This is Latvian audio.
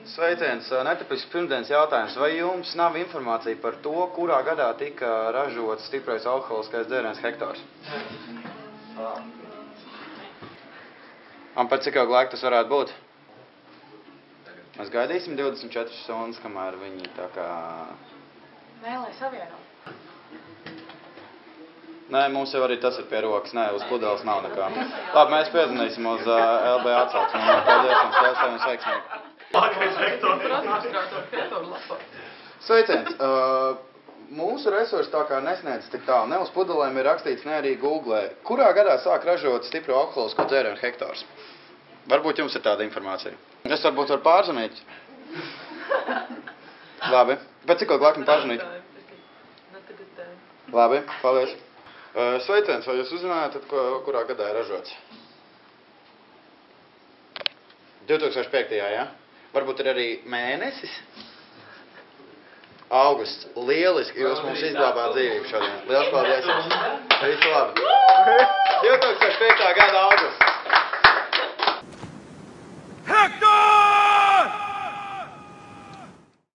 Sveiciens, netipisks pirmdienas jautājums. Vai jums nav informācija par to, kurā gadā tika ražots stiprais alkoholiskais dzēriens hektārs? Un pēc cik ilgu laiku tas varētu būt? Mēs gaidīsim 24 stundas, kamēr viņi tā kā... Nē, lai savieno. Nē, mums jau arī tas ir pie rokas. Nē, uz pudeles nav nekā. Labi, mēs piezvanīsim uz LB atsauksmi. Paldies un spēlēsim jums veiksmīgi. Sveiciens! Mūsu resursi tā kā nesniedz tik tālu. Ne uz pudelēm ir rakstīts, ne arī Googlē. Kurā gadā sāk ražot stipro alkoholisko dzērienu hektārs? Varbūt jums ir tāda informācija. Es varbūt varu pārzvanīt. Labi. Pēc cik ilgu laiku man pārzvanīt? Labi, paldies. Sveiciens, vai jūs uzzinājāt, kurā gadā ir ražots? 2005. Jā? Varbūt ir arī mēnesis? Augusts. Lieliski, jūs mums izglābāt dzīvību šodien. Liels paldies jums. Visu labi. 2005. gada augusts.